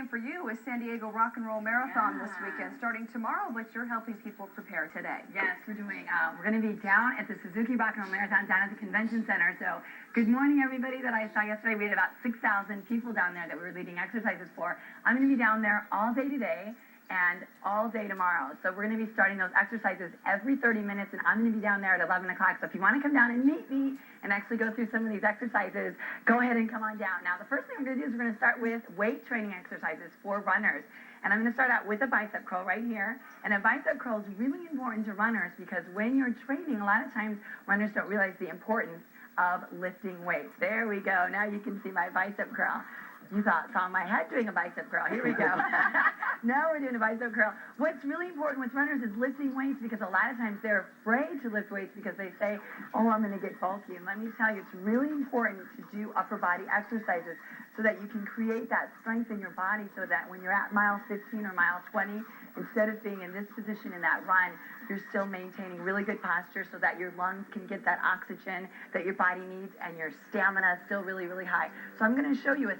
exciting for you is San Diego Rock and Roll Marathon this weekend, starting tomorrow, but you're helping people prepare today. Yes, we're going to be down at the Suzuki Rock and Roll Marathon down at the Convention Center. So good morning, everybody that I saw yesterday. We had about 6,000 people down there that we were leading exercises for. I'm going to be down there all day today and all day tomorrow. So we're going to be starting those exercises every 30 minutes, and I'm going to be down there at 11 o'clock. So if you want to come down and meet me and actually go through some of these exercises, go ahead and come on down. Now, the first thing we're going to do is we're going to start with weight training exercises for runners. And I'm going to start out with a bicep curl right here. And a bicep curl is really important to runners because when you're training, a lot of times runners don't realize the importance of lifting weights. There we go. Now you can see my bicep curl. You saw my head doing a bicep curl. Here we go. Now we're doing a bicep curl. What's really important with runners is lifting weights because a lot of times they're afraid to lift weights because they say, oh, I'm going to get bulky. And let me tell you, it's really important to do upper body exercises so that you can create that strength in your body so that when you're at mile 15 or mile 20, instead of being in this position in that run, you're still maintaining really good posture so that your lungs can get that oxygen that your body needs and your stamina is still really, really high. So I'm going to show you a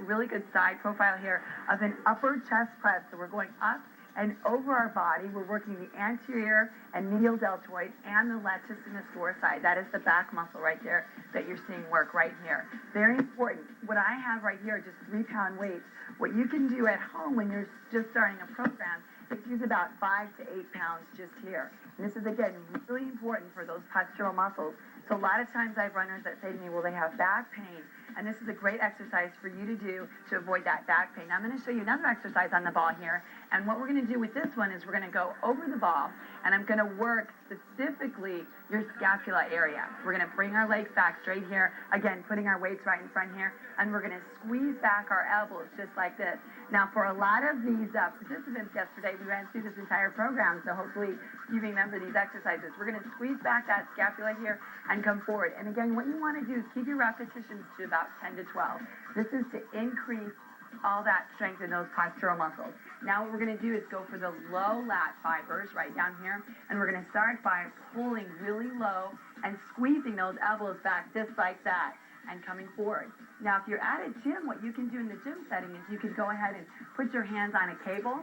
really good side profile here of an upper chest press. So we're going up and over our body. We're working the anterior and medial deltoid and the latissimus dorsi. That is the back muscle right there that you're seeing work right here. Very important. What I have right here are just 3-pound weights. What you can do at home when you're just starting a program is use about 5 to 8 pounds just here. And this is, again, really important for those postural muscles. So a lot of times I have runners that say to me, well, they have back pain. And this is a great exercise for you to do to avoid that back pain. Now I'm going to show you another exercise on the ball here. And what we're going to do with this one is we're going to go over the ball, and I'm going to work specifically your scapula area. We're going to bring our legs back straight here, again, putting our weights right in front here, and we're going to squeeze back our elbows just like this. Now, for a lot of these participants yesterday, we ran through this entire program, so hopefully you remember these exercises. We're going to squeeze back that scapula here and come forward. And again, what you want to do is keep your repetitions to about 10 to 12. This is to increase all that strength in those postural muscles. Now what we're going to do is go for the low lat fibers right down here, and we're going to start by pulling really low and squeezing those elbows back just like that and coming forward. Now if you're at a gym, what you can do in the gym setting is you can go ahead and put your hands on a cable.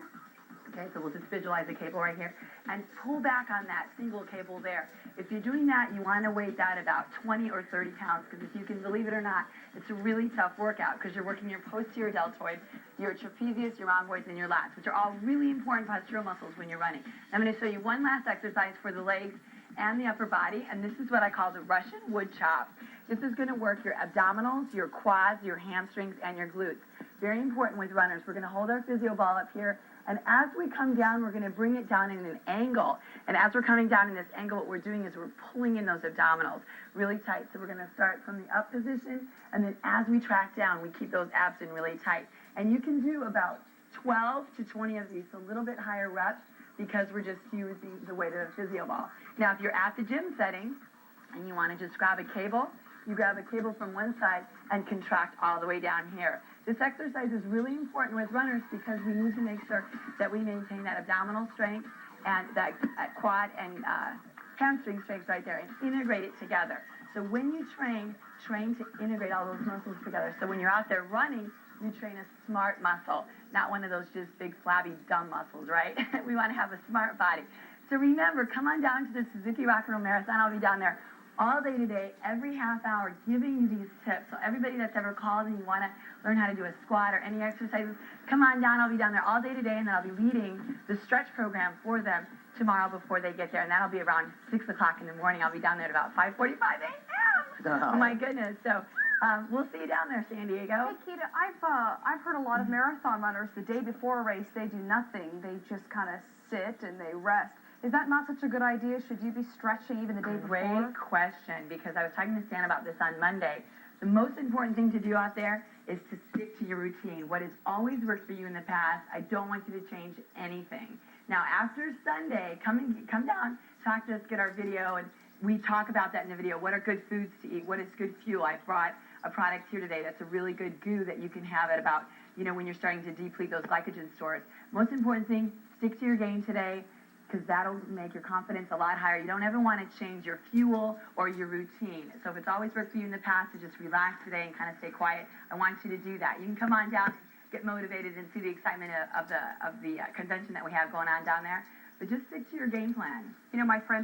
Okay, so we'll just visualize a cable right here and pull back on that single cable there. If you're doing that, you want to weight that about 20 or 30 pounds because if you can believe it or not, it's a really tough workout because you're working your posterior deltoid, your trapezius, your rhomboids, and your lats, which are all really important postural muscles when you're running. I'm going to show you one last exercise for the legs and the upper body, and this is what I call the Russian wood chop. This is going to work your abdominals, your quads, your hamstrings, and your glutes. Very important with runners. We're going to hold our physio ball up here, and as we come down, we're going to bring it down in an angle. And as we're coming down in this angle, what we're doing is we're pulling in those abdominals really tight. So we're going to start from the up position, and then as we track down, we keep those abs in really tight. And you can do about 12 to 20 of these, so a little bit higher reps, because we're just using the weight of the physio ball. Now, if you're at the gym setting and you want to just grab a cable, you grab a cable from one side and contract all the way down here. This exercise is really important with runners because we need to make sure that we maintain that abdominal strength and that quad and hamstring strength right there and integrate it together. So when you train to integrate all those muscles together. So when you're out there running, you train a smart muscle, not one of those just big, flabby, dumb muscles, right? We want to have a smart body. So remember, come on down to the Suzuki Rock and Roll Marathon. I'll be down there all day today, every half hour, giving you these tips. So everybody that's ever called and you want to learn how to do a squat or any exercises, come on down. I'll be down there all day today, and then I'll be leading the stretch program for them tomorrow before they get there, and that'll be around 6 o'clock in the morning. I'll be down there at about 5:45 a.m. Oh, my goodness. So we'll see you down there, San Diego. Hey, Kita, I've heard a lot of marathon runners, the day before a race, they do nothing. They just kind of sit and they rest. Is that not such a good idea? Should you be stretching even the day before? Great question, because I was talking to Stan about this on Monday. The most important thing to do out there is to stick to your routine. What has always worked for you in the past, I don't want you to change anything. Now, after Sunday, come down, talk to us, get our video, and we talk about that in the video. What are good foods to eat? What is good fuel? I brought a product here today that's a really good goo that you can have at about, when you're starting to deplete those glycogen stores. Most important thing, stick to your game today, because that'll make your confidence a lot higher. You don't ever want to change your fuel or your routine. So if it's always worked for you in the past to just relax today and kind of stay quiet, I want you to do that. You can come on down, get motivated and see the excitement of the convention that we have going on down there. But just stick to your game plan. You know, my friend